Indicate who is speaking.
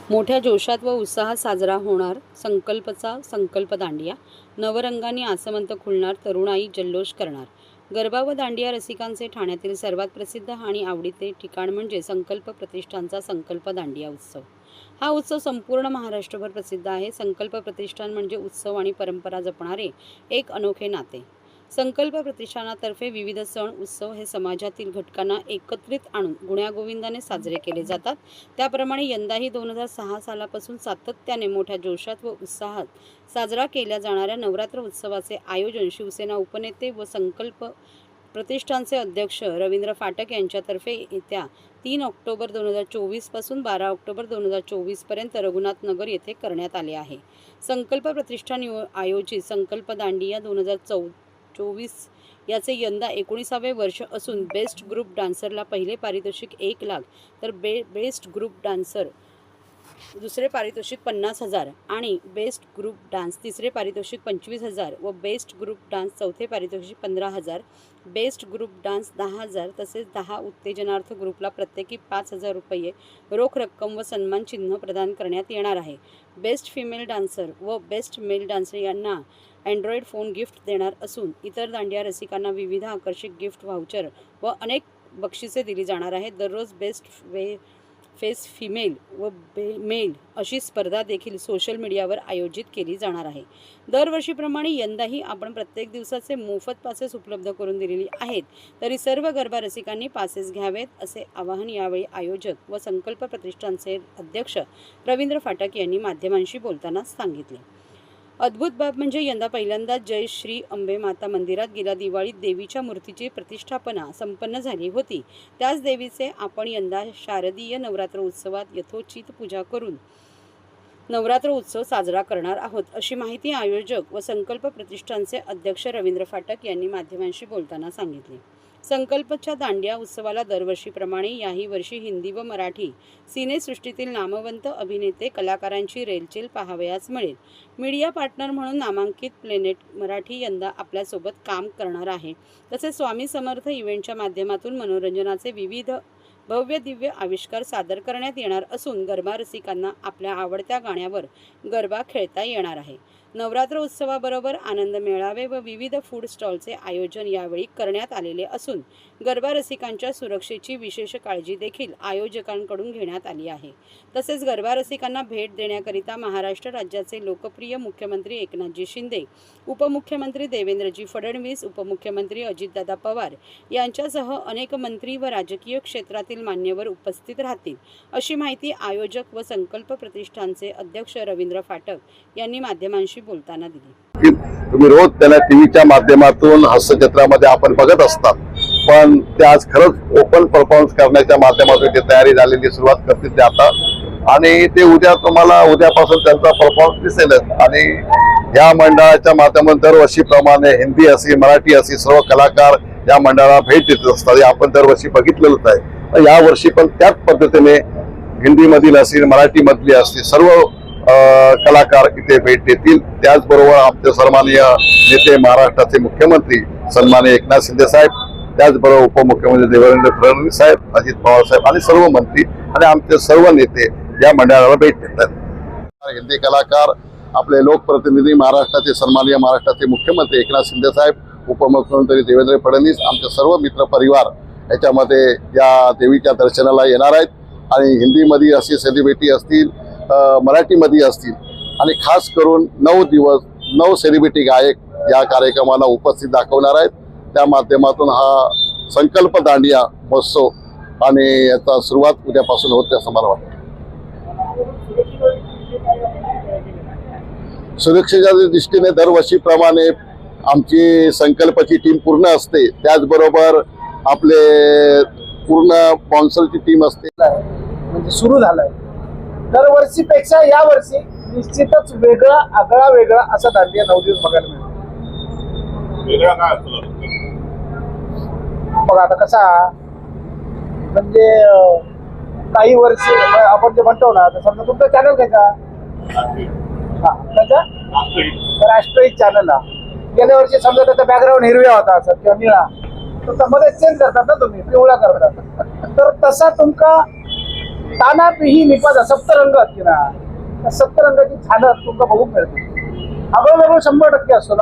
Speaker 1: मोठ्या जोशात व उत्साहात साजरा होणार संकल्पचा संकल्प दांडिया। नवरंगांनी आसमंत खुलणार, तरुणाई जल्लोष करणार। गरबा व दांडिया रसिकांचे ठाण्यातील सर्वात प्रसिद्ध आणि आवडीचे ठिकाण म्हणजे संकल्प प्रतिष्ठानचा संकल्प दांडिया उत्सव। हा उत्सव संपूर्ण महाराष्ट्रभर प्रसिद्ध आहे। संकल्प प्रतिष्ठान म्हणजे उत्सव आणि परंपरा जपणारे एक अनोखे नाते। संकल्प प्रतिष्ठानातर्फे विविध सण उत्सव हे समाजातील घटकांना एकत्रित आणून गुण्यागोविंदाने साजरे केले जातात। त्याप्रमाणे यंदाही 2006 सालापासून सातत्याने मोठ्या जोशात व उत्साहात साजरा केल्या जाणाऱ्या नवरात्र उत्सवाचे आयोजन शिवसेना उपनेते व संकल्प प्रतिष्ठानचे अध्यक्ष रवींद्र फाटक यांच्यातर्फे येत्या 3 ऑक्टोबर 2024 पासून 12 ऑक्टोबर 2024 पर्यंत रघुनाथ नगर येथे करण्यात आले आहे। संकल्प प्रतिष्ठान आयोजित संकल्प दांडिया 2024 याचे यंदा 19वे वर्ष असून बेस्ट ग्रुप डान्सरला पहिले पारितोषिक 1 लाख तर बेस्ट ग्रुप डान्सर दुसरे पारितोषिक 50,000 आणि बेस्ट ग्रुप डान्स तिसरे पारितोषिक 25,000 व बेस्ट ग्रुप डान्स चौथे पारितोषिक 15,000, बेस्ट ग्रुप डान्स 10,000 तसेच 10 उत्तेजनार्थ ग्रुपला प्रत्येकी 5,000 रुपये रोख रक्कम व सन्मान चिन्ह प्रदान करण्यात येणार आहे। बेस्ट फिमेल डान्सर व बेस्ट मेल डान्सर यांना अँड्रॉइड फोन गिफ्ट देणार असून इतर दांडिया रसिकांना विविध आकर्षक गिफ्ट व्हाउचर व अनेक बक्षिसे दिली जाणार आहेत। दररोज बेस्ट फेस फिमेल व मेल अशी स्पर्धा देखील सोशल मीडियावर आयोजित केली जाणार आहे। दरवर्षीप्रमाणे यंदाही आपण प्रत्येक दिवसाचे मोफत पासेस उपलब्ध करून दिलेली आहेत, तरी सर्व गरबा रसिकांनी पासेस घ्यावेत असे आवाहन यावेळी आयोजक व संकल्प प्रतिष्ठानचे अध्यक्ष रवींद्र फाटक यांनी माध्यमांशी बोलताना सांगितले। अद्भुत बाब म्हणजे यंदा पहिल्यांदाच जय श्री अंबे माता मंदिरात गेल्या दिवाळीत देवीच्या मूर्तीची प्रतिष्ठापना संपन्न झाली होती। त्याच देवीचे आपण यंदा शारदीय नवरात्र उत्सवात यथोचित पूजा करून नवरात्र उत्सव साजरा करणार आहोत, अशी माहिती आयोजक व संकल्प प्रतिष्ठानचे अध्यक्ष रवींद्र फाटक यांनी माध्यमांशी बोलताना सांगितले। संकल्पच्या दांडिया उत्सवाला दरवर्षीप्रमाणे याही वर्षी हिंदी व मराठी सिनेसृष्टीतील नामवंत अभिनेते कलाकारांची रेलचेल पाहावयास मिळेल। मीडिया पार्टनर म्हणून नामांकित प्लेनेट मराठी यंदा आपल्यासोबत काम करणार आहे। तसेच स्वामी समर्थ इव्हेंटच्या माध्यमातून मनोरंजनाचे विविध भव्य दिव्य आविष्कार सादर करण्यात येणार असून गरबा रसिकांना आपल्या आवडत्या गाण्यावर गरबा खेळता येणार आहे। नवरात्र उत्सवाबरोबर आनंद मेळावे व विविध फूड स्टॉलचे आयोजन यावेळी करण्यात आलेले असून गरबा रसिकांच्या सुरक्षेची विशेष काळजी देखील आयोजकांकडून घेण्यात आली आहे। तसेच गरबा रसिकांना भेट देण्याकरिता महाराष्ट्र राज्याचे लोकप्रिय मुख्यमंत्री एकनाथजी शिंदे, उपमुख्यमंत्री देवेंद्रजी फडणवीस, उपमुख्यमंत्री अजितदादा पवार यांच्यासह अनेक मंत्री व राजकीय क्षेत्रातील मान्यवर उपस्थित राहतील, अशी माहिती आयोजक व संकल्प प्रतिष्ठानचे अध्यक्ष रवींद्र फाटक यांनी माध्यमांशी बोलताना दिली।
Speaker 2: तुम्ही रोज त्याला टीव्हीच्या माध्यमातून हास्यचित्रामध्ये आपण बघत असतात, पण ते आज खरंच ओपन परफॉर्मन्स करण्याच्या माध्यमातून ते तयारी झालेली सुरुवात करतील ते आता, आणि ते उद्यापासून त्यांचा परफॉर्मन्स दिसेलच। आणि या मंडळाच्या माध्यमातून दरवर्षीप्रमाणे हिंदी असेल मराठी असेल सर्व कलाकार या मंडळाला भेट देत असतात। आपण दरवर्षी बघितलेलंच आहे। या वर्षी पण त्याच पद्धतीने हिंदीमधील असतील मराठीमधली असतील सर्व कलाकार इथे भेट देतील। त्याचबरोबर आमचे सन्माननीय नेते महाराष्ट्राचे मुख्यमंत्री सन्माननीय एकनाथ शिंदे साहेब, त्याचबरोबर उपमुख्यमंत्री देवेंद्र फडणवीस साहेब, अजित पवार साहेब आणि सर्व मंत्री आणि आमचे सर्व नेते या मंडळाला भेट देतात। हिंदी कलाकार आपले लोकप्रतिनिधी महाराष्ट्राचे सन्माननीय महाराष्ट्राचे मुख्यमंत्री एकनाथ शिंदे साहेब, उपमुख्यमंत्री देवेंद्र फडणवीस, आमचे सर्व मित्र परिवार याच्यामध्ये या देवीच्या दर्शनाला येणार आहेत। आणि हिंदीमध्ये अशी सेलिब्रिटी असतील, मराठीमध्ये असतील आणि खास करून 9 दिवस 9 सेलिब्रिटी गायक या कार्यक्रमाला उपस्थित दाखवणार आहेत। त्या माध्यमातून हा संकल्प दांडिया महोत्सव आणि याचा सुरुवात उद्यापासून होते असं मला वाटतं। सुरक्षेच्या दृष्टीने दरवर्षीप्रमाणे आमची संकल्पची टीम पूर्ण असते, त्याचबरोबर आपले पूर्ण स्पॉन्सरची टीम असते।
Speaker 3: म्हणजे सुरू झालंय दरवर्षीपेक्षा या वर्षी निश्चितच आगळा वेगळा असा दांडिया 9 दिवस बघायला मिळतो। बघा आता कसा म्हणजे काही वर्षी आपण जे म्हणतो ना, समजा तुमचा चॅनल कसा राष्ट्रहित चॅनल हा गेल्या वर्षी समजा त्याचा बॅकग्राऊंड हिरव्या होता असं किंवा निळा, तर मध्ये चेंज करतात ना तुम्ही, पिवळा करतात, तर तसा तुमका ताना पिही निपद सप्तरंग असते ना, त्या सप्तरंगाची झाडं तुमका बघूक मिळते. आगळं वेगळं 100% असतो.